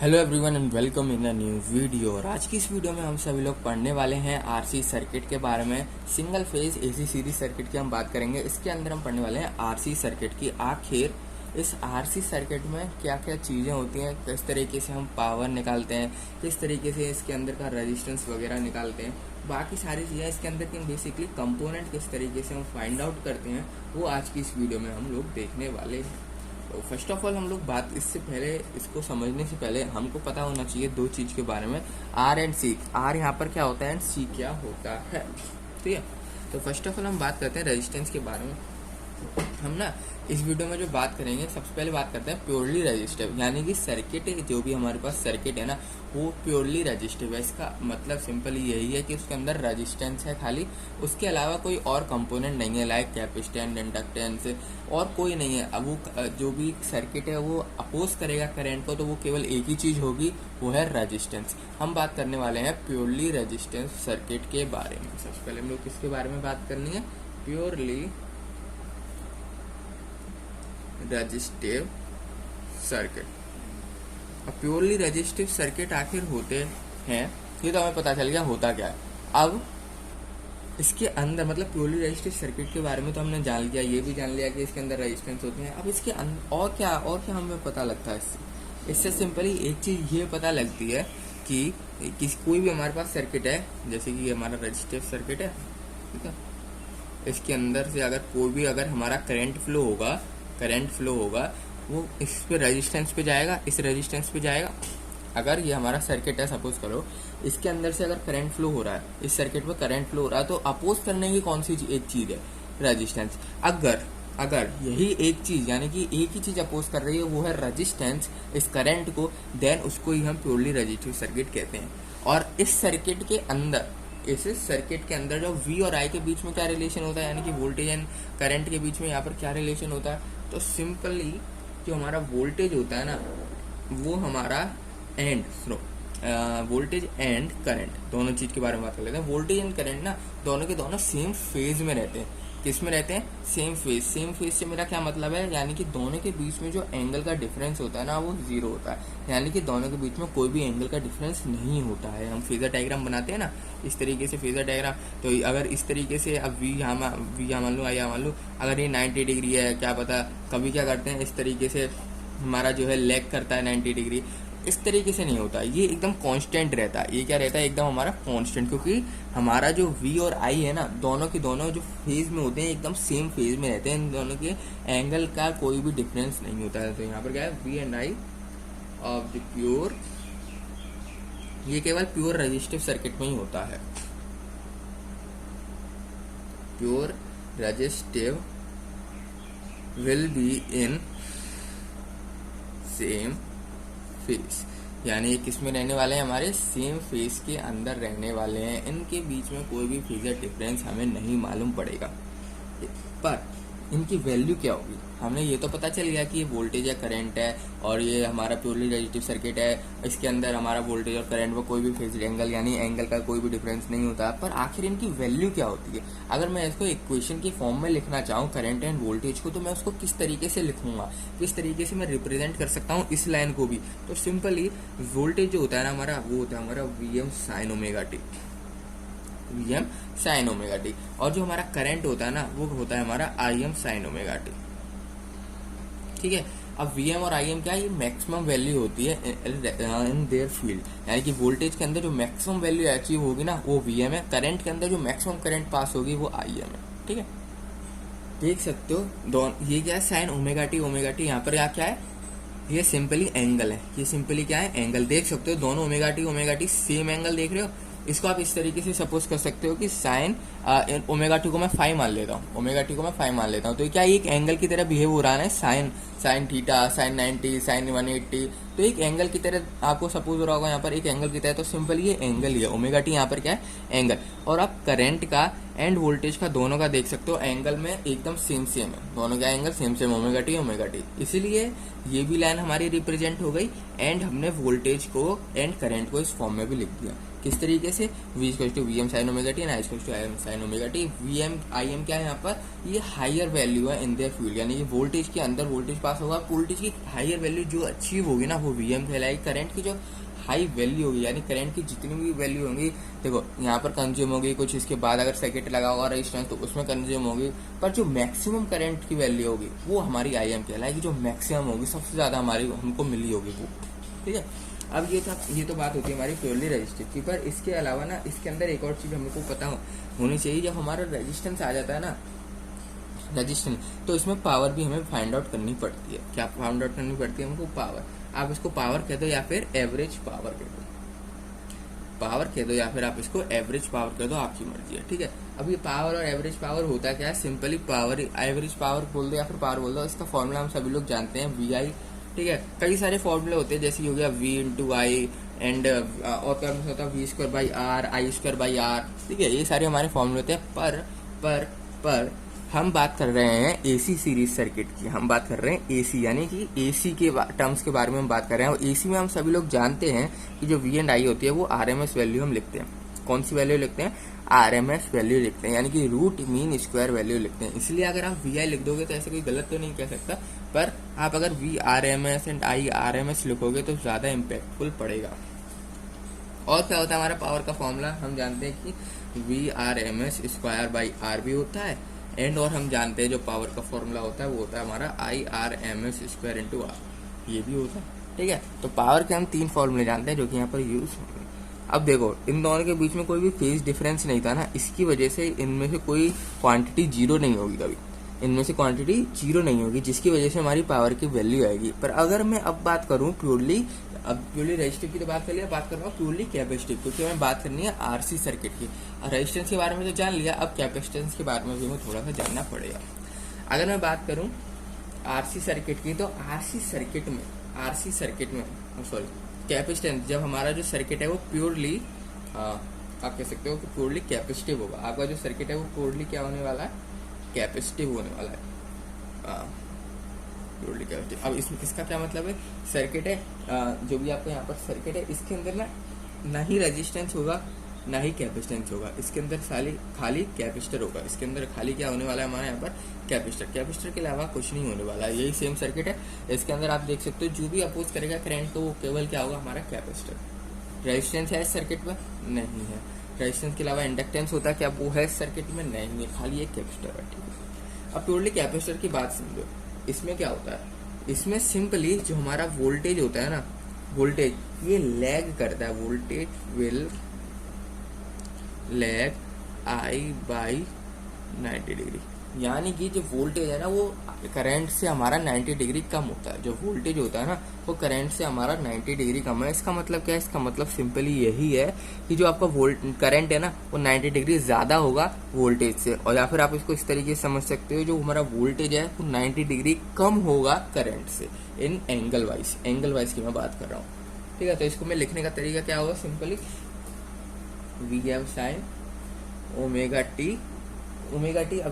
Hello everyone and welcome in a new video. और आज की इस वीडियो में हम सभी लोग पढ़ने वाले हैं आरसी सर्किट के बारे में। Single phase AC series circuit की हम बात करेंगे। इसके अंदर हम पढ़ने वाले हैं आरसी सर्किट की। आखिर इस आरसी सर्किट में क्या क्या चीज़ें होती हैं, किस तरीके से हम पावर निकालते हैं, किस तरीके से इसके अंदर का रेजिस्टेंस वगैरह निकालते हैं, बाकी सारी चीज़ें इसके अंदर की बेसिकली कंपोनेंट किस तरीके से हम फाइंड आउट करते हैं, वो आज की इस वीडियो में हम लोग देखने वाले हैं। तो फर्स्ट ऑफ ऑल हम लोग बात इससे पहले, इसको समझने से पहले हमको पता होना चाहिए दो चीज़ के बारे में, आर एंड सी। आर यहाँ पर क्या होता है एंड सी क्या होता है, ठीक है। तो फर्स्ट ऑफ ऑल हम बात करते हैं रेजिस्टेंस के बारे में। हम ना इस वीडियो में जो बात करेंगे, सबसे पहले बात करते हैं प्योरली रेजिस्टिव, यानी कि सर्किट जो भी हमारे पास सर्किट है ना, वो प्योरली रेजिस्टिव है। इसका मतलब सिंपली यही है कि उसके अंदर रेजिस्टेंस है खाली, उसके अलावा कोई और कंपोनेंट नहीं है, लाइक कैपेसिटेंस, इंडक्टेंस और कोई नहीं है। अब वो जो भी सर्किट है वो अपोज करेगा करंट को, तो वो केवल एक ही चीज़ होगी, वो है रेजिस्टेंस। हम बात करने वाले हैं प्योरली रेजिस्टेंस सर्किट के बारे में। सबसे पहले हम लोग किसके बारे में बात करनी है, प्योरली रेजिस्टिव सर्किट। अब प्योरली रेजिस्टिव सर्किट आखिर होते हैं, ये तो हमें पता चल गया होता क्या है। अब इसके अंदर मतलब प्योरली रेजिस्टिव सर्किट के बारे में तो हमने जान लिया, ये भी जान लिया कि इसके अंदर रेजिस्टेंस होते हैं। अब इसके और क्या हमें पता लगता है इससे सिंपली एक चीज़ ये पता लगती है कि कोई भी हमारे पास सर्किट है, जैसे कि हमारा रेजिस्टिव सर्किट है, ठीक है। इसके अंदर से अगर हमारा करंट फ्लो होगा वो इस पे रेजिस्टेंस पे जाएगा, इस रेजिस्टेंस पे जाएगा। अगर ये हमारा सर्किट है, सपोज करो इसके अंदर से अगर करंट फ्लो हो रहा है, इस सर्किट में करंट फ्लो हो रहा है, तो अपोज करने की कौन सी एक चीज़ है, रेजिस्टेंस। अगर यही एक चीज़, यानी कि एक ही चीज़ अपोज कर रही है, वो है रेजिस्टेंस इस करंट को, देन उसको ही हम प्योरली रेजिस्टिव सर्किट कहते हैं। और इस सर्किट के अंदर जो V और I के बीच में क्या रिलेशन होता है, यानी कि वोल्टेज एंड करंट के बीच में यहाँ पर क्या रिलेशन होता है, तो सिंपली जो हमारा वोल्टेज होता है ना, वो हमारा वोल्टेज एंड करंट दोनों चीज़ के बारे में बात कर लेते हैं। वोल्टेज एंड करंट ना दोनों के दोनों सेम फेज में रहते हैं। किस में रहते हैं, सेम फेज से मेरा क्या मतलब है, यानी कि दोनों के बीच में जो एंगल का डिफरेंस होता है ना, वो जीरो होता है, यानी कि दोनों के बीच में कोई भी एंगल का डिफरेंस नहीं होता है। हम फेजर डायग्राम बनाते हैं ना, इस तरीके से फेजर डायग्राम, तो अगर इस तरीके से अब वी यहाँ मान लो, या मान लो अगर ये 90 डिग्री है, क्या पता कभी क्या करते हैं, इस तरीके से हमारा जो है लेग करता है 90 डिग्री, इस तरीके से नहीं होता, ये एकदम कांस्टेंट रहता है। ये क्या रहता है, एकदम हमारा कांस्टेंट, क्योंकि हमारा जो V और I है ना, दोनों के दोनों जो फेज में होते हैं एकदम सेम फेज में रहते हैं, इन दोनों के एंगल का कोई भी डिफरेंस नहीं होता है। तो यहाँ पर क्या है, V and I of the pure, ये केवल प्योर रेजिस्टिव सर्किट में ही होता है। Pure resistive will be in same face, यानी किस में रहने वाले हैं, हमारे सेम फेस के अंदर रहने वाले हैं। इनके बीच में कोई भी फेजर डिफरेंस हमें नहीं मालूम पड़ेगा, पर इनकी वैल्यू क्या होगी, हमने ये तो पता चल गया कि ये वोल्टेज या करंट है और ये हमारा प्योरली रेजिस्टिव सर्किट है, इसके अंदर हमारा वोल्टेज और करंट में कोई भी फेजर एंगल यानी एंगल का कोई भी डिफरेंस नहीं होता। पर आखिर इनकी वैल्यू क्या होती है, अगर मैं इसको इक्वेशन की फॉर्म में लिखना चाहूँ करंट एंड वोल्टेज को, तो मैं उसको किस तरीके से लिखूंगा, किस तरीके से मैं रिप्रेजेंट कर सकता हूँ इस लाइन को भी। तो सिंपली वोल्टेज जो होता है ना हमारा, वो होता है हमारा Vm sin omega T, Vm sin omega T, और जो हमारा करंट होता है ना, वो होता है हमारा Im sin ओमेगा टी, ठीक है। अब Vm और Im क्या है, ये मैक्सिमम वैल्यू होती है इन देयर फील्ड, यानी कि वोल्टेज के अंदर जो मैक्सिमम वैल्यू अचीव होगी ना, वो Vm है, करंट के अंदर जो मैक्सिमम करंट पास होगी वो Im है, ठीक है। देख सकते हो ये क्या है, साइन ओमेगा टी, यहाँ पर क्या है, ये सिंपली एंगल है, ये सिंपली क्या है, एंगल। देख सकते हो दोनों ओमेगा टी सेम एंगल देख रहे हो। इसको आप इस तरीके से सपोज कर सकते हो कि साइन ओमेगा टी को मैं 5 मान लेता हूँ, तो क्या एक एंगल की तरह बिहेव हो रहा है, साइन थीटा, साइन 90, साइन 180, तो एक एंगल की तरह आपको सपोज हो रहा होगा यहाँ पर, एक एंगल की तरह। तो सिंपल ये एंगल ही है, ओमेगा टी यहाँ पर क्या है, एंगल। और आप करंट का एंड वोल्टेज का दोनों का देख सकते हो, एंगल में एकदम सेम है, दोनों का एंगल सेम, ओमेगा टी। इसीलिए ये भी लाइन हमारी रिप्रेजेंट हो गई, एंड हमने वोल्टेज को एंड करंट को इस फॉर्म में भी लिख दिया। किस तरीके से, v equal to V M sine omega T and I equal to I M sine omega T. V M I M क्या है यहाँ पर, ये हायर वैल्यू है इन देयर फील्ड, यानी कि वोल्टेज के अंदर वोल्टेज पास होगा, वोल्टेज की हायर वैल्यू जो अचीव होगी ना वो वी एम कहलाएगी। करंट की जो हाई वैल्यू होगी, यानी करंट की जितनी भी वैल्यू होंगी, देखो यहाँ पर कंज्यूम होगी कुछ, इसके बाद अगर सर्किट लगा होगा रेजिस्टेंस तो उसमें कंज्यूम होगी, पर जो मैक्सिमम करंट की वैल्यू होगी वो हमारी आई एम कहलाएगी, जो मैक्सिमम होगी सबसे ज्यादा हमारी हमको मिली होगी वो। ठीक है, अब ये तो बात होती है हमारी प्योरली रजिस्टिव की। पर इसके अलावा ना इसके अंदर एक और चीज हमको पता होनी चाहिए, जब हमारा रेजिस्टेंस आ जाता है ना रजिस्टेंस, तो इसमें पावर भी हमें फाइंड आउट करनी पड़ती है। क्या फाइंड आउट करनी पड़ती है हमको, पावर। आप इसको पावर कह दो या फिर एवरेज पावर कह दो, पावर कह दो या फिर आप इसको एवरेज पावर कह दो, आपकी मर्जी है। ठीक है, अब ये पावर और एवरेज पावर होता क्या है, सिंपली पावर, एवरेज पावर बोल दो या फिर पावर बोल दो, इसका फॉर्मूला हम सभी लोग जानते हैं, वी आई। ठीक है, कई सारे फॉर्मूले होते हैं, जैसे हो गया v इंटू आई एंड और क्या होता है V square by R, I square by R. ठीक है, ये सारे हमारे फॉर्मूले होते हैं। पर हम बात कर रहे हैं एसी सीरीज सर्किट की, हम बात कर रहे हैं एसी, यानी कि एसी के टर्म्स के बारे में हम बात कर रहे हैं। और एसी में हम सभी लोग जानते हैं कि जो वी एंड आई होती है वो आरएमएस वैल्यू हम लिखते हैं। कौन सी वैल्यू लिखते हैं, आरएमएस वैल्यू लिखते हैं, यानी कि रूट मीन स्क्वायर वैल्यू लिखते हैं। इसलिए अगर आप वी आई लिख दोगे तो ऐसे कोई गलत तो नहीं कह सकता, पर आप अगर V R M S and I R M S लिखोगे तो ज्यादा इम्पैक्टफुल पड़ेगा। और क्या होता है हमारा पावर का फॉर्मूला, हम जानते हैं कि V R M S square by R भी होता है, एंड और हम जानते हैं जो पावर का फॉर्मूला होता है वो होता है हमारा I R M S square into R, ये भी होता है। ठीक है, तो पावर के हम 3 फॉर्मूले जानते हैं जो कि यहाँ पर यूज होंगे। अब देखो इन दोनों के बीच में कोई भी फेज डिफरेंस नहीं था ना, इसकी वजह से इनमें से कोई क्वांटिटी जीरो नहीं होगी, कभी इनमें से क्वांटिटी जीरो नहीं होगी, जिसकी वजह से हमारी पावर की वैल्यू आएगी। पर अगर मैं अब बात करूं प्योरली रेजिस्टिव की तो बात कर लिया, बात कर रहा हूँ प्योरली कैपेसिटिव, क्योंकि हमें बात करनी है आरसी सर्किट की। रेजिस्टेंस के बारे में तो जान लिया, अब कैपेसिटेंस के बारे में भी हमें थोड़ा सा जानना पड़ेगा। अगर मैं बात करूं आरसी सर्किट की, तो आरसी सर्किट में सॉरी कैपेसिटेंस, जब हमारा जो सर्किट है वो प्योरली आप कह सकते हो कि प्योरली कैपेसिटिव होगा। आपका जो सर्किट है वो प्योरली क्या होने वाला है, कैपेसिटिव होने वाला है, प्योरली कैपेसिटिव। अब इसका क्या मतलब है, सर्किट है जो भी आपका यहाँ पर सर्किट है, इसके अंदर ना ही रेजिस्टेंस होगा ना ही कैपेसिटेंस होगा, इसके अंदर खाली कैपेसिटर होगा। इसके अंदर खाली क्या होने वाला है हमारे यहाँ पर, कैपेसिटर के अलावा कुछ नहीं होने वाला है। यही सेम सर्किट है, इसके अंदर आप देख सकते हो जो भी अपोज करेगा करंट तो वो केवल क्या होगा, हमारा कैपेसिटर। रेजिस्टेंस है इस सर्किट में, नहीं है। रेजिस्टेंस के अलावा इंडक्टेंस होता है क्या, वो है इस सर्किट में, नहीं है, खाली एक कैपेसिटर है। ठीक है, अब प्योरली कैपेसिटर की बात समझो, इसमें क्या होता है, इसमें सिंपली जो हमारा वोल्टेज होता है ना, वोल्टेज ये लैग करता है, voltage will lag I by 90 degree, यानी कि जो वोल्टेज है ना वो करंट से हमारा 90 डिग्री कम होता है। जो वोल्टेज होता है ना वो करंट से हमारा 90 डिग्री कम है। इसका मतलब क्या है, इसका मतलब सिंपली यही है कि जो आपका करंट है ना वो 90 डिग्री ज्यादा होगा वोल्टेज से, और या फिर आप इसको इस तरीके से समझ सकते हो, जो हमारा वोल्टेज है वो 90 डिग्री कम होगा करंट से, इन एंगल वाइज की मैं बात कर रहा हूँ। ठीक है, तो इसको मैं लिखने का तरीका क्या होगा, simply V M sine omega T. अब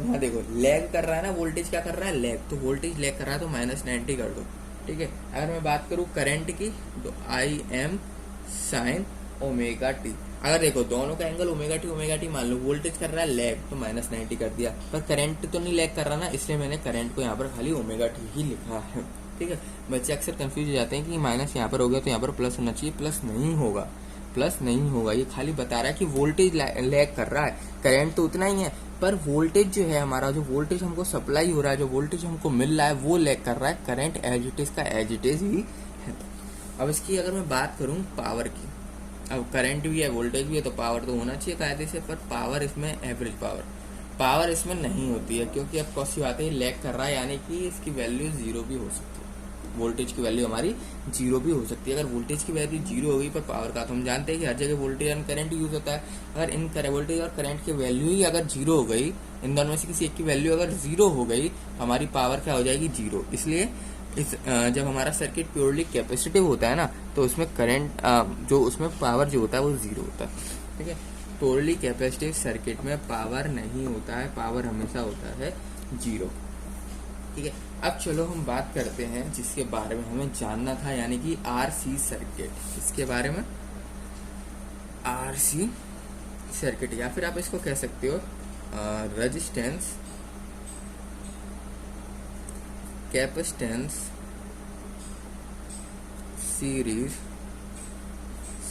यहाँ देखो लैग कर रहा है ना, वोल्टेज क्या कर रहा है, लैग, तो वोल्टेज लैग कर रहा है तो -90 कर दो। ठीक है, अगर मैं बात करूँ करंट की तो आई एम साइन ओमेगा टी। अगर देखो दोनों का एंगल ओमेगा टी मान लो, वोल्टेज कर रहा है लैग तो -90 कर दिया, पर करंट तो नहीं लैग कर रहा ना, इसलिए मैंने करंट को यहाँ पर खाली ओमेगा टी ही लिखा है। ठीक है, बच्चे अक्सर कंफ्यूज हो जाते हैं कि माइनस यहाँ पर हो गया तो यहाँ पर प्लस होना चाहिए, प्लस नहीं होगा, ये खाली बता रहा है कि वोल्टेज लैग कर रहा है, करंट तो उतना ही है, पर वोल्टेज जो है हमारा, जो वोल्टेज हमको सप्लाई हो रहा है, जो वोल्टेज हमको मिल रहा है वो लैग कर रहा है, करंट एज इट इज ही है। अब इसकी अगर मैं बात करूं पावर की, अब करंट भी है वोल्टेज भी है तो पावर तो होना चाहिए कायदे से, पर पावर इसमें एवरेज पावर इसमें नहीं होती है, क्योंकि अब कौन सी बात है, लैग कर रहा है, यानी कि इसकी वैल्यू 0 भी हो सकती है, वोल्टेज की वैल्यू हमारी 0 भी हो सकती है। अगर वोल्टेज की वैल्यू 0 होगी पर पावर का, तो हम जानते हैं कि हर जगह वोल्टेज एंड करंट यूज होता है। अगर इन वोल्टेज और करंट की वैल्यू ही अगर 0 हो गई, इन दोनों में से किसी एक की वैल्यू अगर 0 हो गई, हमारी पावर क्या हो जाएगी, 0। इसलिए जब हमारा सर्किट प्योरली कैपेसिटिव होता है ना, तो उसमें करंट जो उसमें पावर जो होता है वो 0 होता है। ठीक है, प्योरली कैपेसिटिव सर्किट में पावर नहीं होता है, पावर हमेशा होता है 0। ठीक है, अब चलो हम बात करते हैं जिसके बारे में हमें जानना था, यानी कि आरसी सर्किट। इसके बारे में आरसी सर्किट, या फिर आप इसको कह सकते हो रेजिस्टेंस कैपेसिटेंस सीरीज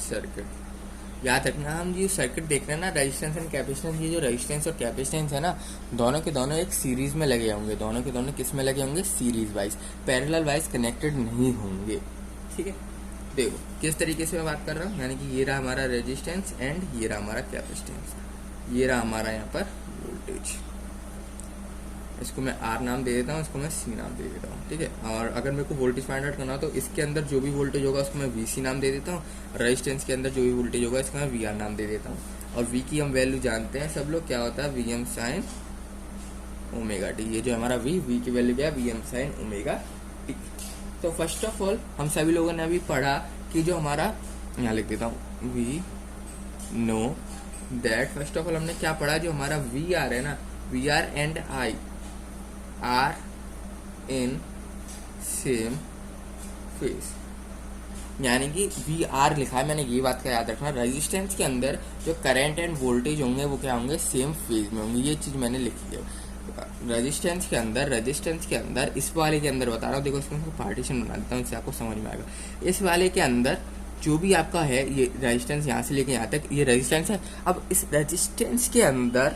सर्किट। याद रखना, हम जो सर्किट देख रहे हैं ना, रेजिस्टेंस एंड कैपेसिटेंस, ये जो रेजिस्टेंस और कैपेसिटेंस है ना, दोनों के दोनों एक सीरीज में लगे होंगे। दोनों के दोनों किस में लगे होंगे? Series wise, parallel wise connected नहीं होंगे। ठीक है, देखो किस तरीके से मैं बात कर रहा हूँ, यानी कि ये रहा हमारा रेजिस्टेंस एंड ये रहा हमारा कैपेसिटेंस, ये रहा हमारा यहाँ पर वोल्टेज। इसको मैं आर नाम दे देता हूँ, इसको मैं सी नाम दे देता हूँ। ठीक है, और अगर मेरे को वोल्टेज फाइंड आउट करना हो तो इसके अंदर जो भी वोल्टेज होगा उसको मैं वीसी नाम दे देता हूँ, रेजिस्टेंस के अंदर जो भी वोल्टेज होगा इसका मैं वीआर नाम दे देता हूँ। और वी की हम वैल्यू जानते हैं सब लोग, क्या होता है? V M sine omega T. ये जो हमारा वी की वैल्यू क्या है? V M sine omega T. तो फर्स्ट ऑफ ऑल हम सभी लोगों ने अभी पढ़ा कि जो हमारा, यहाँ लिख देता हूँ, we know that, first of all हमने क्या पढ़ा? जो हमारा वी आर है ना, V R and I R in same phase, यानी कि वी आर लिखा है मैंने, ये बात का याद रखना। रेजिस्टेंस के अंदर जो करंट एंड वोल्टेज होंगे वो क्या होंगे? सेम फेज में होंगे। ये चीज मैंने लिखी है रेजिस्टेंस के अंदर इस वाले के अंदर बता रहा हूँ। देखो इसमें पार्टीशन बना देता हूँ, इससे आपको समझ में आएगा। इस वाले के अंदर जो भी आपका है, ये रेजिस्टेंस यहाँ से लेके यहाँ तक ये रेजिस्टेंस है। अब इस रेजिस्टेंस के अंदर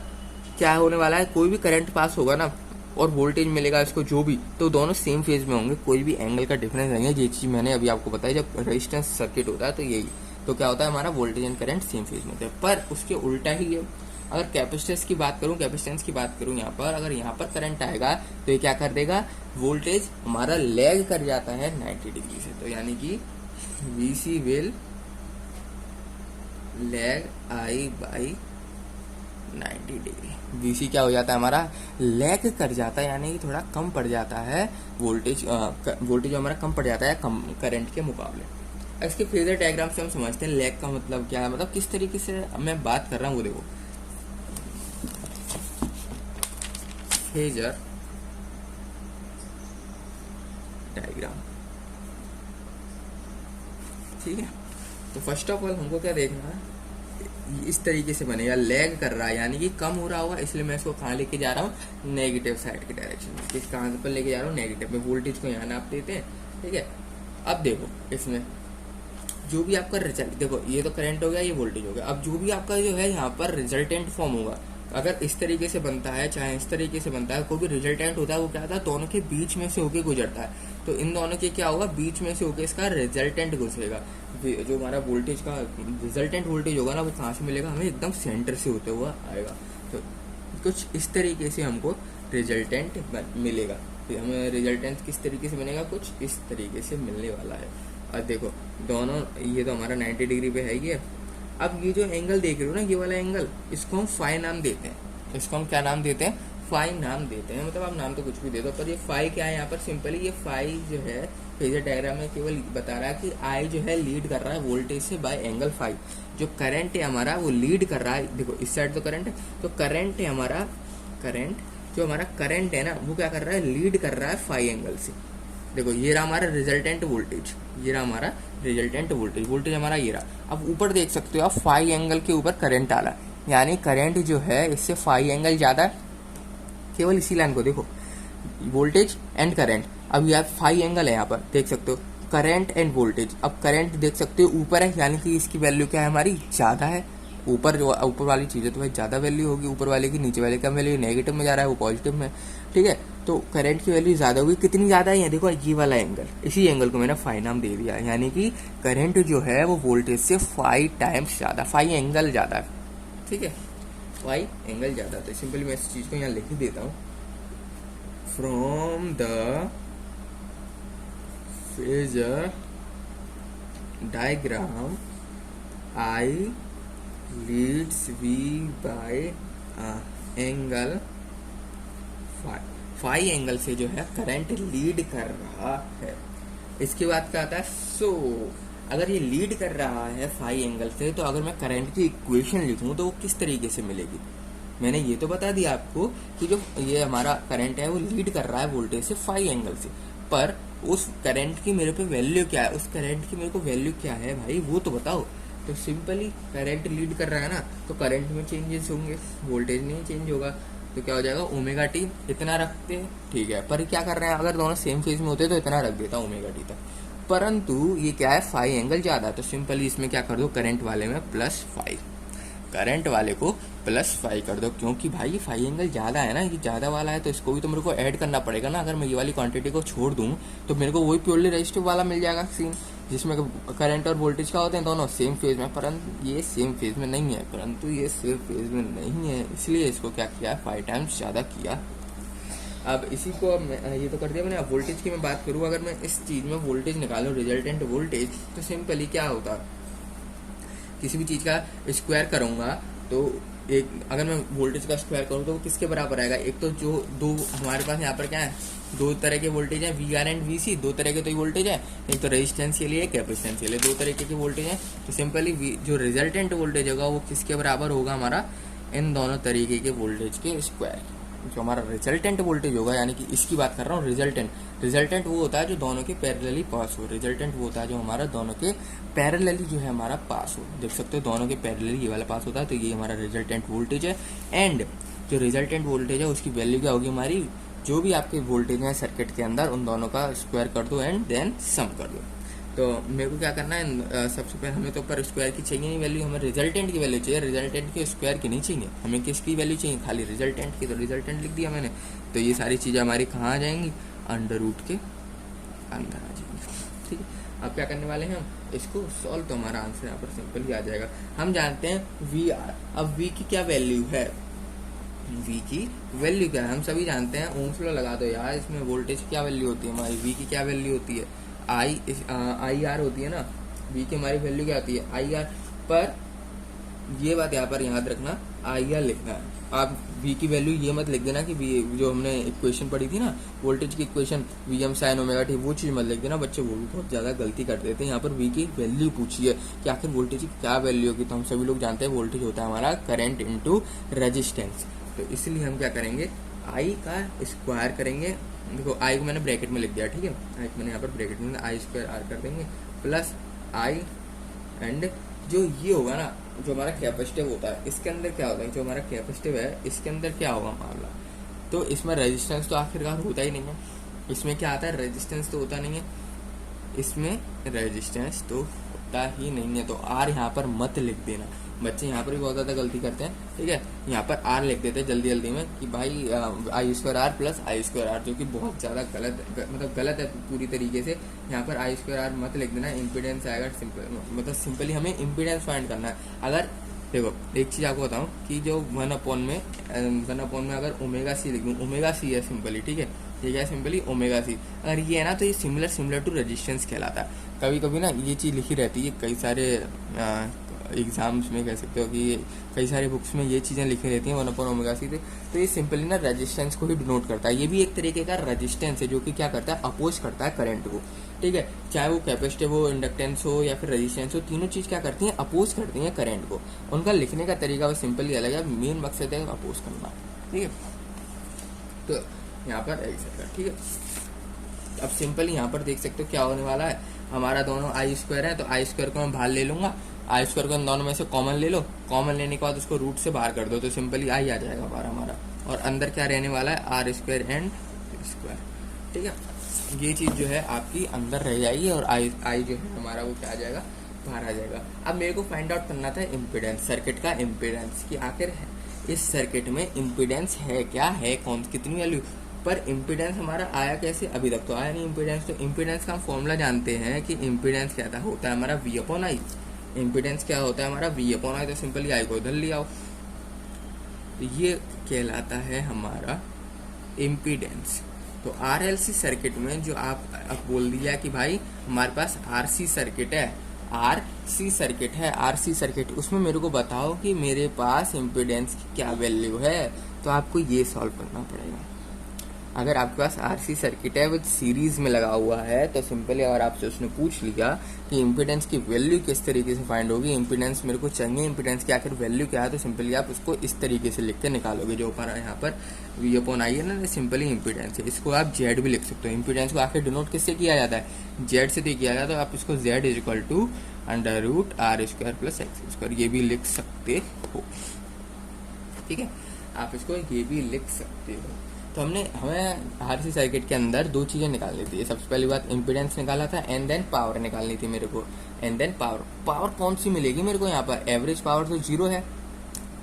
क्या होने वाला है? कोई भी करंट पास होगा ना और वोल्टेज मिलेगा इसको जो भी, तो दोनों सेम फेज में होंगे, कोई भी एंगल का डिफरेंस नहीं है। ये चीज मैंने अभी आपको बताई, जब रेजिस्टेंस सर्किट होता है तो यही, तो क्या होता है? हमारा voltage and current same phase में होता है। पर उसके उल्टा ही है, अगर कैपेसिटेंस की बात करूं यहाँ पर, अगर यहाँ पर करंट आएगा तो ये क्या कर देगा? वोल्टेज हमारा लैग कर जाता है 90 डिग्री से, तो यानी कि VC will lag I by 90 degree. VC क्या हो जाता है? हमारा लैग कर जाता है, यानी कि थोड़ा कम पड़ जाता है वोल्टेज, वोल्टेज हमारा कम पड़ जाता है कम करंट के मुकाबले। इसके फेजर डायग्राम से हम समझते हैं लैग का मतलब क्या है, मतलब किस तरीके से मैं बात कर रहा हूँ वो देखो। फेजर डायग्राम, ठीक है। तो फर्स्ट ऑफ ऑल हमको क्या देखना है? इस तरीके से बनेगा, लैग कर रहा है यानी कि कम हो रहा होगा, इसलिए मैं इसको कहाँ लेके जा रहा हूँ? नेगेटिव साइड की डायरेक्शन में। किस कहाँ पर लेके जा रहा हूँ? नेगेटिव में। वोल्टेज को यहाँ नाप देते हैं, ठीक है। अब देखो इसमें जो भी आपका रिजल्ट, देखो ये तो करंट हो गया, ये वोल्टेज हो गया। अब जो भी आपका जो है यहाँ पर रिजल्टेंट फॉर्म होगा, अगर इस तरीके से बनता है चाहे इस तरीके से बनता है, कोई भी रिजल्टेंट होता है वो क्या होता है? दोनों के बीच में से होके गुजरता है। तो इन दोनों के क्या होगा? बीच में से होके इसका रिजल्टेंट घुसेगा। जो हमारा वोल्टेज का रिजल्टेंट वोल्टेज होगा ना, वो कहाँ से मिलेगा? हमें एकदम सेंटर से होते हुआ आएगा। तो कुछ इस तरीके से हमको रिजल्टेंट मिलेगा। हमें रिजल्टेंट किस तरीके से बनेगा? कुछ इस तरीके से मिलने वाला है। और देखो दोनों, ये तो हमारा 90 डिग्री पे है ये। अब ये जो एंगल देख रहे हो ना, ये वाला एंगल, इसको हम फाई नाम देते हैं। इसको हम क्या नाम देते हैं? फाई नाम देते हैं। मतलब आप नाम तो कुछ भी दे दो, पर ये फाई क्या है यहाँ पर? सिंपली ये फाई जो है फेजर डायग्राम में केवल बता रहा है कि आई जो है लीड कर रहा है वोल्टेज से बाय एंगल फाई। जो करंट है हमारा वो लीड कर रहा है, देखो इस साइड तो करंट है, तो करंट है हमारा, करंट जो हमारा करंट है ना वो क्या कर रहा है? लीड कर रहा है फाई एंगल से। देखो ये रहा हमारा रिजल्टेंट वोल्टेज, ये रहा हमारा रिजल्टेंट वोल्टेज, वोल्टेज हमारा ये रहा। अब ऊपर देख सकते हो आप, फाई एंगल के ऊपर करंट आ रहा है, यानी करंट जो है इससे फाई एंगल ज्यादा है। केवल इसी लाइन को देखो, वोल्टेज एंड करंट। अब यार फाई एंगल है यहाँ पर देख सकते हो, करंट एंड वोल्टेज। अब करंट देख सकते हो ऊपर है, यानी कि इसकी वैल्यू क्या है? हमारी ज्यादा है। ऊपर जो ऊपर वाली चीज है तो भाई ज्यादा वैल्यू होगी ऊपर वाले की, नीचे वाले का वैल्यू नेगेटिव में जा रहा है, वो पॉजिटिव में, ठीक है। तो करंट की वैल्यू ज्यादा होगी। कितनी ज्यादा है? देखो ये वाला एंगल, इसी एंगल को मैंने फाई नाम दे दिया, यानी कि करंट जो है वो वोल्टेज से 5 टाइम्स ज्यादा, फाई एंगल ज्यादा है, ठीक है। फाई एंगल ज्यादा, तो सिंपली मैं इस चीज को यहाँ लिख ही देता हूँ। From the phasor diagram I leads V by angle phi. Phi angle से जो है करंट लीड कर रहा है। इसके बाद क्या आता है? सो अगर ये लीड कर रहा है फाई एंगल से, तो अगर मैं करंट की इक्वेशन लिखूं तो वो किस तरीके से मिलेगी? मैंने ये तो बता दिया आपको कि जो ये हमारा करंट है वो लीड कर रहा है वोल्टेज से फाई एंगल से, पर उस करंट की मेरे पे वैल्यू क्या है? उस करंट की मेरे को वैल्यू क्या है भाई वो तो बताओ। तो सिंपली करंट लीड कर रहा है ना, तो करंट में चेंजेस होंगे, वोल्टेज नहीं चेंज होगा। तो क्या हो जाएगा, ओमेगा टी इतना रखते हैं, ठीक है। पर क्या कर रहे हैं, अगर दोनों सेम फेज में होते तो इतना रख देता ओमेगा टी तक, परंतु ये क्या है, फाई एंगल ज़्यादा है, तो सिंपली इसमें क्या कर दो, करंट वाले में +5, करंट वाले को +5 कर दो, क्योंकि भाई फाई एंगल ज़्यादा है ना, ये ज़्यादा वाला है, तो इसको भी तो मेरे को ऐड करना पड़ेगा ना। अगर मैं ये वाली क्वांटिटी को छोड़ दूँ तो मेरे को वही प्योरली रेजिस्टिव वाला मिल जाएगा सीन, जिसमें करंट और वोल्टेज का होते हैं दोनों सेम फेज में, परंतु ये सेम फेज में नहीं है, नहीं है, इसलिए इसको क्या किया, 5 टाइम्स ज़्यादा किया। अब इसी को अब ये तो कर दिया मैंने। अब वोल्टेज की मैं बात करूँ, अगर मैं इस चीज़ में वोल्टेज निकालूँ, रिजल्टेंट वोल्टेज, तो सिंपली क्या होता, किसी भी चीज़ का स्क्वायर करूँगा तो एक, अगर मैं वोल्टेज का स्क्वायर करूँ तो वो किसके बराबर आएगा, एक तो जो दो हमारे पास यहाँ पर क्या है, दो तरह के वोल्टेज हैं, वी आर एंड वी सी, दो तरह के तो वोल्टेज है, एक तो रेजिस्टेंस के लिए, कैपेसिटेंस के लिए, दो तरीके के वोल्टेज हैं। तो सिंपली जो रिजल्टेंट वोल्टेज होगा वो किसके बराबर होगा, हमारा इन दोनों तरीके के वोल्टेज के स्क्वायर। जो हमारा रिजल्टेंट वोल्टेज होगा, यानी कि इसकी बात कर रहा हूँ, रिजल्टेंट वो होता है जो दोनों के पैरेलली पास हो, रिजल्टेंट वो होता है जो हमारा दोनों के पैरेलली जो है हमारा पास हो। देख सकते हो दोनों के पैरेलली ये वाला पास होता है, तो ये हमारा रिजल्टेंट वोल्टेज है। एंड जो रिजल्टेंट वोल्टेज है उसकी वैल्यू क्या होगी, हमारी जो भी आपके वोल्टेज है सर्किट के अंदर, उन दोनों का स्क्वायर कर दो एंड देन सम कर दो। तो मेरे को क्या करना है, सबसे पहले हमें तो पर स्क्वायर की चाहिए नहीं वैल्यू, हमें रिजल्टेंट की वैल्यू चाहिए, रिजल्टेंट के स्क्वायर की नहीं चाहिए, हमें किसकी वैल्यू चाहिए, खाली रिजल्टेंट की। तो रिजल्टेंट लिख दिया मैंने, तो ये सारी चीज़ें हमारी कहाँ आ जाएंगी, अंडर रूट के अंदर आ जाएंगी, ठीक है। अब क्या करने वाले हैं हम, इसको सॉल्व, तो हमारा आंसर यहाँ पर सिंपल ही आ जाएगा। हम जानते हैं वी आर, अब वी की क्या वैल्यू है, वी की वैल्यू क्या है, हम सभी जानते हैं, ओम्स लॉ लगा दो यार, इसमें वोल्टेज की क्या वैल्यू होती है हमारी, वी की क्या वैल्यू होती है, आई आर होती है ना, वी की हमारी वैल्यू क्या होती है, आई आर। पर ये बात यहाँ पर याद रखना, आई आर लिखना है, आप वी की वैल्यू ये मत लिख देना कि वी, जो हमने इक्वेशन पढ़ी थी ना वोल्टेज की equation, V M sine omega T, वो चीज़ मत लिख देना, बच्चे वो भी बहुत ज़्यादा गलती कर देते हैं। यहाँ पर वी की वैल्यू पूछी है कि आखिर वोल्टेज की क्या वैल्यू होगी, तो हम सभी लोग जानते हैं वोल्टेज होता है हमारा करंट इंटू रेजिस्टेंस, तो इसलिए हम क्या करेंगे, आई का स्क्वायर करेंगे। देखो आई को मैंने ब्रैकेट में लिख दिया, ठीक है, आई को मैंने यहाँ पर ब्रैकेट में आई स्क्वायर आर कर देंगे प्लस आई, एंड जो ये होगा ना, जो हमारा कैपेसिटिव होता है, इसके अंदर क्या होता है, जो हमारा कैपेसिटिव है इसके अंदर क्या होगा मामला, तो इसमें रेजिस्टेंस तो आखिरकार होता ही नहीं है, इसमें क्या आता है, रेजिस्टेंस तो होता नहीं है, इसमें रेजिस्टेंस तो होता ही नहीं है। तो आर यहाँ पर मत लिख देना, बच्चे यहाँ पर भी बहुत ज़्यादा गलती करते हैं, ठीक है, यहाँ पर आर लिख देते हैं जल्दी जल्दी में कि भाई I square R plus I square R, जो कि बहुत ज़्यादा मतलब गलत है पूरी तरीके से। यहाँ पर आई स्क्वायर आर मत लिख देना, इम्पीडेंस आएगा, मतलब सिंपली हमें इम्पीडेंस फाइंड करना है। अगर देखो एक चीज़ आपको बताऊँ कि जो 1/में अगर ओमेगा सी लिख दूँ, ओमेगा सी है सिंपली, ठीक है, ये क्या है सिंपली ओमेगा सी, अगर ये है ना तो ये सिमिलर टू रेजिस्टेंस कहलाता है। कभी कभी ना ये चीज़ लिखी रहती है कई सारे एग्जाम्स में, कह सकते हो कि कई सारे बुक्स में ये चीज़ें लिखी रहती हैं 1/ओमेगा सी, तो ये सिंपली ना रेजिस्टेंस को ही डिनोट करता है। ये भी एक तरीके का रेजिस्टेंस है जो कि क्या करता है, अपोज करता है करंट को, ठीक है, चाहे वो कैपेसिटिव हो, इंडक्टेंस हो या फिर रेजिस्टेंस हो, तीनों चीज़ क्या करती हैं, अपोज करती हैं करंट को। उनका लिखने का तरीका वो सिंपली अलग है, मेन मकसद है अपोज करना, ठीक है। तो यहाँ पर ऐसा, ठीक है। अब सिंपली यहाँ पर देख सकते हो क्या होने वाला है, हमारा दोनों आई स्क्वायर है, तो आई स्क्वायर को मैं बाहर ले लूंगा, आई स्क्वायर को इन दोनों में से कॉमन ले लो, कॉमन लेने के बाद उसको रूट से बाहर कर दो, तो सिंपली आई आ जाएगा बाहर हमारा, और अंदर क्या रहने वाला है, आर स्क्वायर एंड स्क्वायर, ठीक है। ये चीज़ जो है आपकी अंदर रह जाएगी, और आई जो है हमारा वो क्या आ जाएगा, बाहर आ जाएगा। अब मेरे को फाइंड आउट करना था इम्पीडेंस, सर्किट का इम्पीडेंस, कि आखिर इस सर्किट में इम्पीडेंस है क्या, है कौन कितनी वैल्यू, पर इम्पीडेंस हमारा आया कैसे, अभी तक तो आया नहीं इम्पीडेंस। तो इम्पीडेंस का हम फॉर्मूला जानते हैं कि इम्पीडेंस क्या होता है हमारा वी अपॉन आई, इम्पीडेंस क्या होता है हमारा वी अपॉन आई, तो सिंपली आई को इधर ले आओ, तो ये कहलाता है हमारा इम्पीडेंस। तो आरएलसी सर्किट में जो आप बोल दिया कि भाई हमारे पास आरसी सर्किट है, आरसी सर्किट, उसमें मेरे को बताओ कि मेरे पास इम्पीडेंस की क्या वैल्यू है, तो आपको ये सॉल्व करना पड़ेगा। अगर आपके पास आरसी सर्किट है विद सीरीज में लगा हुआ है तो सिंपली अगर आपसे उसने पूछ लिया कि इम्पीडेंस की वैल्यू किस तरीके से फाइंड होगी, इम्पीडेंस मेरे को चाहिए, इम्पीडेंस की आखिर वैल्यू क्या है, तो सिंपली आप उसको इस तरीके से लिख के निकालोगे। जो ऊपर यहाँ पर V अपॉन आई है ना, सिंपली इम्पीडेंस है। इसको आप जेड भी लिख सकते हो। इम्पीडेंस को आखिर डिनोट किससे किया जाता है, जेड से तो किया जाता है। तो आप इसको Z is equal to under root R square plus X square ये भी लिख सकते हो। ठीक है, आप इसको ये भी लिख सकते हो। तो हमें आरसी सर्किट के अंदर दो चीज़ें निकालनी थी। सबसे पहली बात इम्पीडेंस निकाला था एंड देन पावर निकालनी थी मेरे को। एंड देन पावर कौन सी मिलेगी मेरे को यहाँ पर, एवरेज पावर तो जीरो है।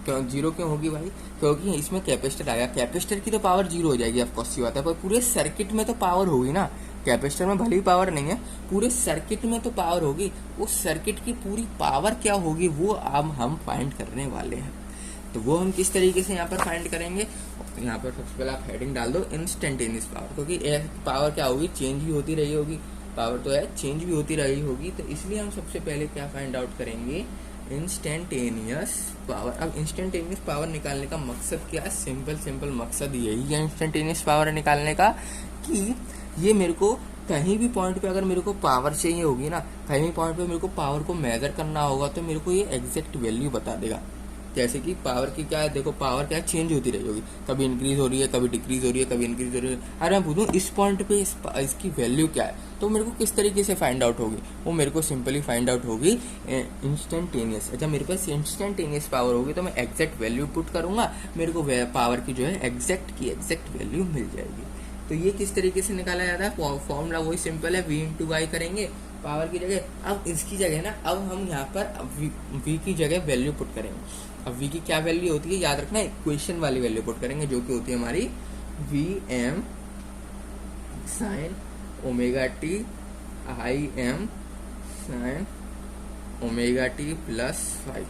क्यों जीरो क्यों होगी भाई, क्योंकि इसमें कैपेसिटर आएगा, कैपेसिटर की तो पावर जीरो हो जाएगी, ऑफकोर्स सी बात है। पर पूरे सर्किट में तो पावर होगी ना, कैपेसिटर में भले ही पावर नहीं है, पूरे सर्किट में तो पावर होगी। उस सर्किट की पूरी पावर क्या होगी वो अब हम फाइंड करने वाले हैं। तो वो हम किस तरीके से यहाँ पर फाइंड करेंगे, यहाँ पर सबसे पहले आप हेडिंग डाल दो इंस्टेंटेनियस पावर, क्योंकि पावर क्या होगी, चेंज भी होती रही होगी, पावर तो है चेंज भी होती रही होगी। तो इसलिए हम सबसे पहले क्या फाइंड आउट करेंगे, इंस्टेंटेनियस पावर। अब इंस्टेंटेनियस पावर निकालने का मकसद क्या है, सिंपल मकसद यही है इंस्टेंटेनियस पावर निकालने का, कि ये मेरे को कहीं भी पॉइंट पे अगर मेरे को पावर चाहिए होगी ना, कहीं भी पॉइंट पे मेरे को पावर को मेजर करना होगा तो मेरे को ये एग्जैक्ट वैल्यू बता देगा। जैसे कि पावर की क्या है, देखो पावर क्या चेंज होती रही होगी, कभी इंक्रीज हो रही है, कभी डिक्रीज हो रही है, कभी इंक्रीज हो रही है। अरे मैं पूछूं इस पॉइंट पे इसकी वैल्यू क्या है, तो मेरे को किस तरीके से फाइंड आउट होगी, वो मेरे को सिंपली फाइंड आउट होगी इंस्टेंटेनियस। अच्छा मेरे पास इंस्टेंटेनियस पावर होगी तो मैं एग्जैक्ट वैल्यू पुट करूंगा, मेरे को पावर की जो है एग्जैक्ट वैल्यू मिल जाएगी। तो ये किस तरीके से निकाला जाता है, फॉर्मूला वही सिंपल है, V इंटू वाई करेंगे पावर की जगह। अब इसकी जगह ना, अब हम यहाँ पर V की जगह वैल्यू पुट करेंगे। अब V की क्या वैल्यू होती है याद रखना, इक्वेशन वाली वैल्यू पुट करेंगे, जो कि होती है हमारी Vm sign omega T I M sine omega T plus 5,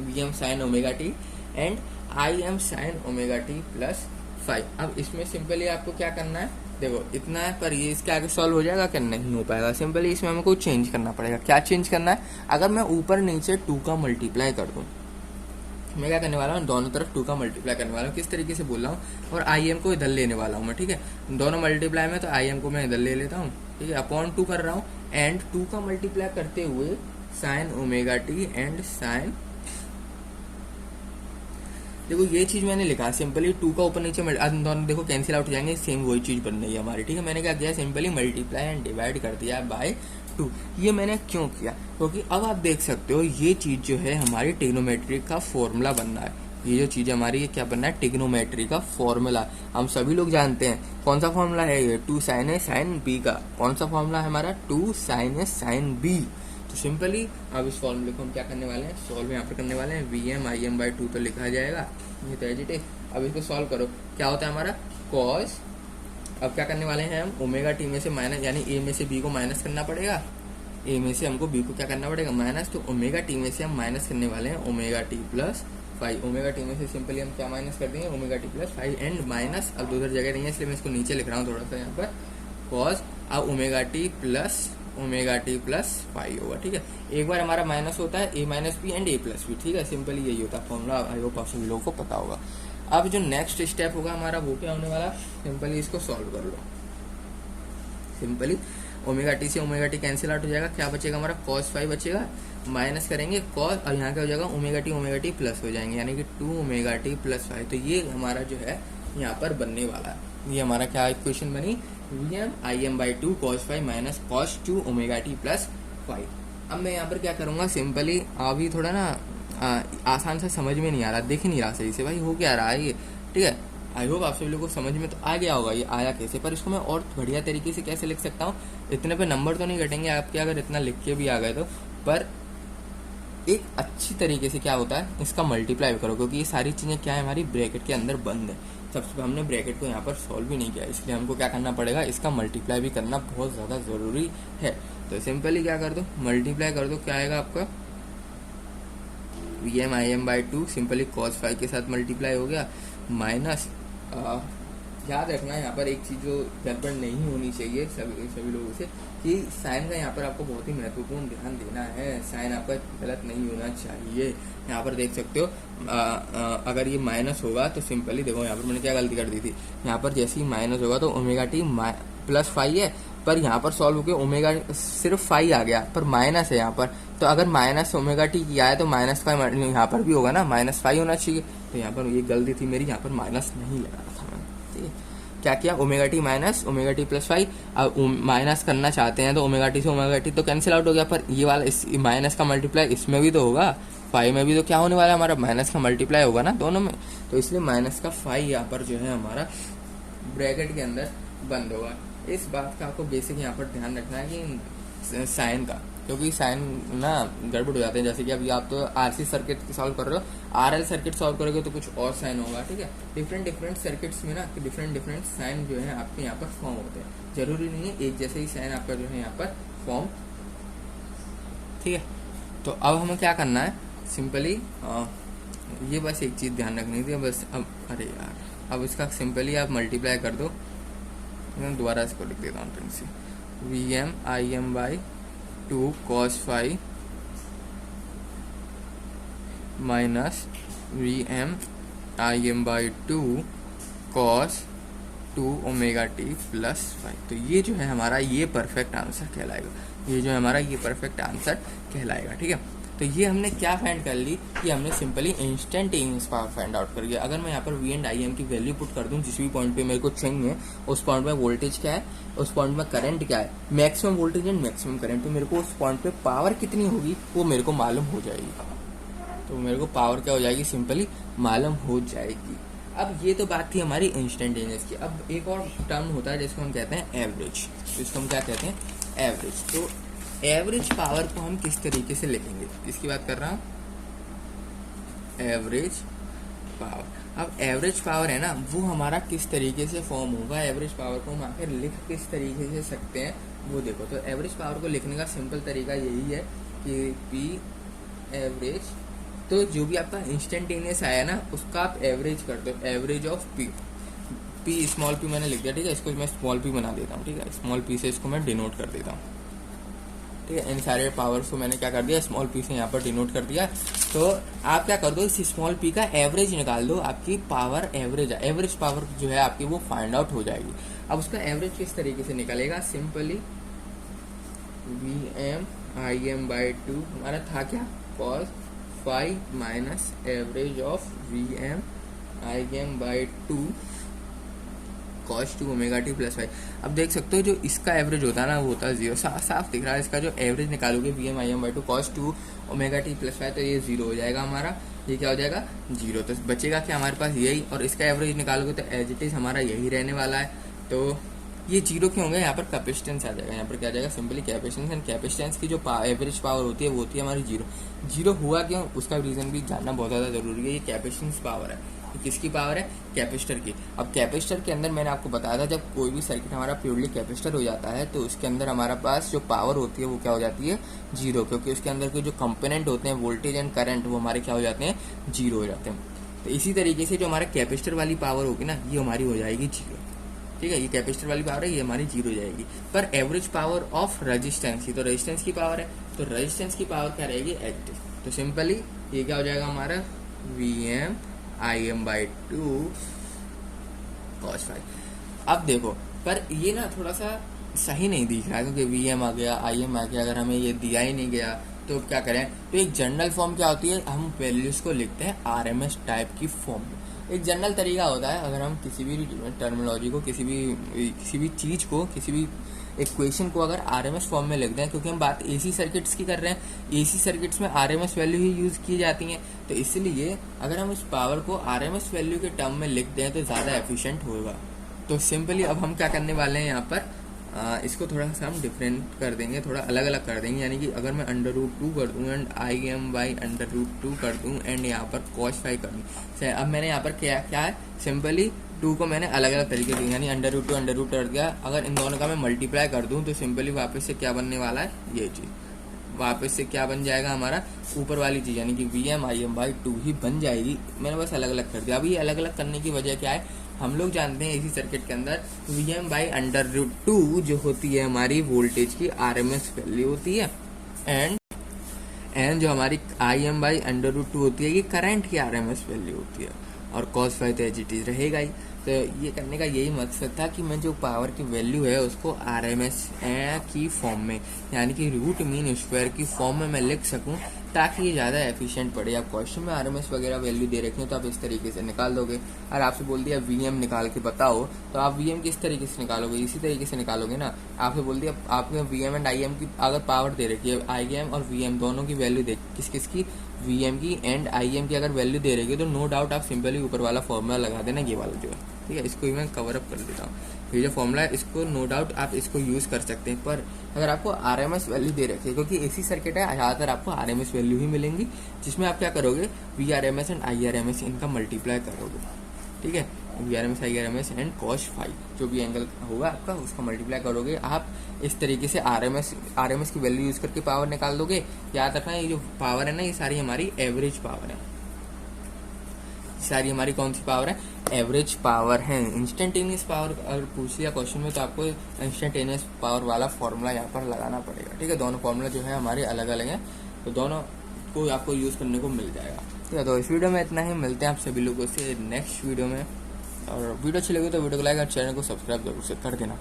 Vm sign omega T and I M sine omega T plus 5। अब इसमें सिंपली आपको क्या करना है, देखो इतना है, पर ये इसके आगे सॉल्व हो जाएगा क्या, नहीं हो पाएगा। सिंपली इसमें हमको चेंज करना पड़ेगा। क्या चेंज करना है, अगर मैं ऊपर नीचे 2 का मल्टीप्लाई कर दूं, मैं क्या करने वाला हूँ, दोनों तरफ 2 का मल्टीप्लाई करने वाला हूँ। किस तरीके से बोल रहा हूँ, और आई एम को इधर लेने वाला हूँ मैं, ठीक है। दोनों मल्टीप्लाई में तो आई एम को मैं इधर ले लेता हूँ, ठीक है, अपॉन 2 कर रहा हूँ, एंड 2 का मल्टीप्लाई करते हुए sine omega T and sine, देखो ये चीज मैंने लिखा सिंपली 2 का ऊपर नीचे दोनों देखो कैंसिल आउट हो जाएंगे, सेम वही चीज बन रही है हमारी, ठीक है। मैंने क्या किया, सिंपली मल्टीप्लाई एंड डिवाइड कर दिया बाय 2। ये मैंने क्यों किया, क्योंकि अब आप देख सकते हो ये चीज जो है हमारी ट्रिग्नोमेट्री का फॉर्मूला बनना है। ये जो चीज हमारी ये क्या बनना है, ट्रिग्नोमेट्री का फॉर्मूला। हम सभी लोग जानते हैं कौन सा फॉर्मूला है ये, 2 साइन ए साइन बी का। कौन सा फॉर्मूला है हमारा, 2 साइन ए साइन बी। तो सिंपली अब इस फॉर्मूले को हम क्या करने वाले हैं, सॉल्व यहाँ पर करने वाले हैं। Vm Im बाई 2 तो लिखा जाएगा, ये तो एज इट इज। अब इसको सॉल्व करो, क्या होता है हमारा cos। अब क्या करने वाले हैं हम, ओमेगा टी में से माइनस, यानी ए में से बी को माइनस करना पड़ेगा, ए में से हमको बी को क्या करना पड़ेगा माइनस। तो ओमेगा टी में से हम माइनस करने वाले हैं omega T plus 5। Omega T में से सिंपली हम क्या माइनस कर देंगे, omega T plus 5 and minus. अब दूसरी जगह नहीं है इसलिए मैं इसको नीचे लिख रहा हूँ थोड़ा सा यहाँ पर, cos अब ओमेगा टी प्लस 5 होगा, ठीक है। एक बार हमारा माइनस होता है, a minus B and a plus B, ठीक है। सिंपली यही होता है फॉर्मूला, आई होप आप सभी लोगों को पता होगा। अब जो नेक्स्ट स्टेप होगा हमारा वो क्या होने वाला, सिंपली इसको सॉल्व कर लो। सिंपली ओमेगा टी से ओमेगा टी कैंसिल आउट हो जाएगा, क्या बचेगा हमारा cos 5 बचेगा, माइनस करेंगे cos, और यहाँ क्या हो जाएगा ओमेगा टी प्लस हो जाएंगे, यानी कि 2 ओमेगा टी प्लस 5। तो ये हमारा जो है यहाँ पर बनने वाला है। ये हमारा क्या इक्वेशन बनी, Vm Im by 2 cos 5 minus cos 2 omega T plus 5। अब मैं यहाँ पर क्या करूँगा, सिंपली अभी थोड़ा ना आसान से समझ में नहीं आ रहा, दिख नहीं रहा सही से भाई हो क्या रहा है ये, ठीक है। आई होप आप सभी लोगों को समझ में तो आ गया होगा ये आया कैसे, पर इसको मैं और बढ़िया तरीके से कैसे लिख सकता हूँ। इतने पे नंबर तो नहीं घटेंगे आपके अगर इतना लिख के भी आ गए तो, पर एक अच्छी तरीके से क्या होता है इसका मल्टीप्लाई करो, क्योंकि ये सारी चीज़ें क्या है हमारी ब्रैकेट के अंदर बंद है। सबसे हमने ब्रैकेट को यहाँ पर सॉल्व भी नहीं किया, इसलिए हमको क्या करना पड़ेगा, इसका मल्टीप्लाई भी करना बहुत ज़्यादा ज़रूरी है। तो सिंपली क्या कर दो, मल्टीप्लाई कर दो, क्या आएगा आपका Vm Im by 2, simply cos 5 के साथ मल्टीप्लाई हो गया, माइनस याद रखना यहाँ पर एक चीज़ जो गड़बड़ नहीं होनी चाहिए सभी लोगों से, कि साइन का यहाँ पर आपको बहुत ही महत्वपूर्ण ध्यान देना है। साइन आपका गलत नहीं होना चाहिए। यहाँ पर देख सकते हो अगर ये माइनस होगा तो सिंपली देखो, यहाँ पर मैंने क्या गलती कर दी थी, यहाँ पर जैसे ही माइनस होगा तो ओमेगा टी प्लस 5 है, पर यहाँ पर सॉल्व होकर ओमेगा सिर्फ 5 आ गया, पर माइनस है यहाँ पर। तो अगर माइनस ओमेगा टी किया है तो माइनस 5 यहाँ पर भी होगा ना, -5 होना चाहिए। तो यहाँ पर ये गलती थी मेरी, यहाँ पर माइनस नहीं लगाना था मैंने। ठीक है, क्या किया, omega T minus omega T plus 5। अब माइनस करना चाहते हैं तो ओमेगा टी से ओमेगा टी तो कैंसिल आउट हो गया, पर ये वाला इस माइनस का मल्टीप्लाई इसमें भी तो होगा, 5 में भी तो क्या होने वाला है हमारा, माइनस का मल्टीप्लाई होगा ना दोनों में। तो इसलिए माइनस का 5 यहाँ पर जो है हमारा ब्रैकेट के अंदर बंद होगा। इस बात का आपको बेसिक यहाँ पर ध्यान रखना है कि साइन का, क्योंकि साइन ना गड़बड़ हो जाते हैं। जैसे कि अभी आप तो आरसी सर्किट सॉल्व कर रहे हो, आरएल सर्किट सॉल्व करोगे तो कुछ और साइन होगा। ठीक है, डिफरेंट सर्किट्स में ना डिफरेंट साइन जो है आपके यहाँ पर फॉर्म होते हैं। जरूरी नहीं है एक जैसे ही साइन आपका जो है यहाँ पर फॉर्म। ठीक है, तो अब हमें क्या करना है, सिंपली ये बस एक चीज़ ध्यान रखनी थी बस। अब अरे यार, अब इसका सिंपली आप मल्टीप्लाई कर दो। मैं दोबारा इसको लिख देता हूँ फिर से, Vm/2 cos 5 minus Vm/2 cos 2 omega T plus 5। तो ये जो है हमारा ये परफेक्ट आंसर कहलाएगा, ये जो है हमारा ये परफेक्ट आंसर कहलाएगा। ठीक है, तो ये हमने क्या फाइंड कर ली कि हमने simply instantaneous power find out कर लिया। अगर मैं यहाँ पर वी एंड आई एम की वैल्यू पुट कर दूँ जिस भी पॉइंट पे मेरे को चाहिए, उस पॉइंट में वोल्टेज क्या है, उस पॉइंट में करंट क्या है, maximum voltage and maximum current, तो मेरे को उस पॉइंट पे पावर कितनी होगी वो मेरे को मालूम हो जाएगी। तो मेरे को पावर क्या हो जाएगी, सिंपली मालूम हो जाएगी। अब ये तो बात थी हमारी इंस्टेंटेनियस की। अब एक और टर्म होता है जिसको हम कहते हैं एवरेज। तो इसको हम क्या कहते हैं, एवरेज। तो एवरेज पावर को हम किस तरीके से लिखेंगे, इसकी बात कर रहा हूँ, एवरेज पावर। अब एवरेज पावर है ना, वो हमारा किस तरीके से फॉर्म होगा, एवरेज पावर को हम आखिर लिख किस तरीके से सकते हैं वो देखो। तो एवरेज पावर को लिखने का सिंपल तरीका यही है कि पी एवरेज, तो जो भी आपका इंस्टेंटेनियस आया ना उसका आप एवरेज कर दो, average of P. P small P मैंने लिख दिया, ठीक है, इसको मैं स्मॉल पी बना देता हूँ। ठीक है, स्मॉल पी से इसको मैं डिनोट कर देता हूँ। ठीक है, इन सारे पावर्स को मैंने क्या कर दिया, स्मॉल पी से यहाँ पर डिनोट कर दिया। तो आप क्या कर दो, इस स्मॉल पी का एवरेज निकाल दो, आपकी पावर एवरेज पावर जो है आपकी वो फाइंड आउट हो जाएगी। अब उसका एवरेज किस तरीके से निकलेगा, सिंपली Vm/2 हमारा था क्या, cos 5 minus average of Vm/2 cos 2 omega T plus 5। अब देख सकते हो जो इसका एवरेज होता है ना वो होता है 0, साफ दिख रहा है। इसका जो एवरेज निकालोगे Vm/2 cos 2 omega T plus 5 तो ये 0 हो जाएगा हमारा, ये क्या हो जाएगा 0। तो बचेगा क्या हमारे पास यही, और इसका एवरेज निकालोगे तो एज इट इज हमारा यही रहने वाला है। तो ये 0 क्यों होंगे, यहाँ पर कैपेसिटेंस आ जाएगा, यहाँ पर क्या आ जाएगा, सिंपली कैपेसिटेंस। एंड कैपेसिटेंस की जो एवरेज पावर होती है वो होती है हमारी 0 हुआ क्यों, उसका रीजन भी जानना बहुत ज़्यादा जरूरी है। ये कैपेसिटेंस पावर है, किसकी पावर है, कैपेसिटर की। अब कैपेसिटर के अंदर मैंने आपको बताया था जब कोई भी सर्किट हमारा प्योरली कैपेसिटर हो जाता है तो उसके अंदर हमारा पास जो पावर होती है वो क्या हो जाती है 0, क्योंकि उसके अंदर के जो कंपोनेंट होते हैं वोल्टेज एंड करंट वो हमारे क्या हो जाते हैं 0 हो जाते हैं। तो इसी तरीके से जो हमारा कैपेसिटर वाली पावर होगी ना ये हमारी हो जाएगी 0। ठीक है, ये कैपेसिटर वाली पावर है, ये हमारी 0 हो जाएगी। पर एवरेज पावर ऑफ रेजिस्टेंस की, तो रेजिस्टेंस की पावर है, तो रेजिस्टेंस की पावर क्या रहेगी, एच। तो सिंपली ये क्या हो जाएगा हमारा Vm/2 cos 5। अब देखो, पर ये ना थोड़ा सा सही नहीं दिख रहा है क्योंकि Vm आ गया, Im आ गया, अगर हमें ये दिया ही नहीं गया तो क्या करें। तो एक जनरल फॉर्म क्या होती है, हम वैल्यूज को लिखते हैं RMS टाइप की फॉर्म में। एक जनरल तरीका होता है, अगर हम किसी भी टर्मिनोलॉजी को, किसी भी चीज़ को, किसी भी इक्वेशन को अगर RMS फॉर्म में लिख दें, क्योंकि हम बात AC सर्किट्स की कर रहे हैं, AC सर्किट्स में RMS वैल्यू ही यूज़ की जाती हैं, तो इसलिए अगर हम इस पावर को RMS वैल्यू के टर्म में लिख दें तो ज़्यादा एफिशिएंट होगा। तो सिंपली अब हम क्या करने वाले हैं यहाँ पर, इसको थोड़ा सा हम डिफरेंट कर देंगे, थोड़ा अलग अलग कर देंगे। यानी कि अगर मैं √2 कर दूँ एंड Im/√2 कर दूँ एंड यहाँ पर cos 5 कर दूँ, अब मैंने यहाँ पर क्या है, सिंपली 2 को मैंने अलग अलग तरीके से, यानी √2 कर दिया। अगर इन दोनों का मैं मल्टीप्लाई कर दूँ तो सिंपली वापस से क्या बनने वाला है, ये चीज़ वापस से क्या बन जाएगा हमारा ऊपर वाली चीज़, यानी कि Vm/2 ही बन जाएगी। मैंने बस अलग अलग कर दिया। अभी अलग अलग करने की वजह क्या है, हम लोग जानते हैं इसी सर्किट के अंदर Vm/√2 जो होती है हमारी वोल्टेज की RMS वैल्यू होती है, एंड जो हमारी Im/√2 होती है ये करंट की RMS वैल्यू होती है, और cos फाई तो एज इट इज रहेगा ही। तो ये करने का यही मकसद था कि मैं जो पावर की वैल्यू है उसको RMS की फॉर्म में, यानी कि रूट मीन स्क्वायर की फॉर्म में मैं लिख सकूं, ताकि ये ज़्यादा एफिशिएंट पड़े। आप क्वेश्चन में RMS वगैरह वैल्यू दे रखे हैं तो आप इस तरीके से निकाल दोगे। अगर आपसे बोल दिया Vm निकाल के बताओ, तो आप Vm किस तरीके से निकालोगे, इसी तरीके से निकालोगे ना। आपसे बोल दिया आपने Vm एंड Im की अगर पावर दे रखी है, Im और Vm दोनों की वैल्यू दे, किस किस की, Vm की एंड Im की अगर वैल्यू दे रही है, तो नो डाउट आप सिंपली ऊपर वाला फॉर्मूला लगा देना, ये वाला जो है, ठीक है। इसको भी मैं कवर अप कर देता हूँ। ये जो फॉर्मूला है इसको नो डाउट आप इसको यूज़ कर सकते हैं, पर अगर आपको RMS वैल्यू दे रखी है, क्योंकि ऐसी सर्किट है ज़्यादातर आपको RMS वैल्यू ही मिलेंगी, जिसमें आप क्या करोगे VRMS एंड IRMS इनका मल्टीप्लाई करोगे, ठीक है। VRMS IRMS and cos phi जो भी एंगल होगा आपका उसका मल्टीप्लाई करोगे। आप इस तरीके से RMS की वैल्यू यूज़ करके पावर निकाल दोगे। याद रखना ये जो पावर है ना, ये सारी हमारी एवरेज पावर है, सारी हमारी कौन सी पावर है, एवरेज पावर है। इंस्टेंटेनियस पावर अगर पूछ लिया क्वेश्चन में, तो आपको इंस्टेंटेनियस पावर वाला फॉर्मूला यहाँ पर लगाना पड़ेगा, ठीक है। दोनों फॉर्मूला जो है हमारे अलग अलग हैं, तो दोनों को आपको यूज़ करने को मिल जाएगा, ठीक है। तो इस वीडियो में इतना ही, मिलते हैं आप सभी लोगों से नेक्स्ट वीडियो में। और वीडियो अच्छी लगी तो वीडियो को लाइक और चैनल को सब्सक्राइब जरूर से कर देना।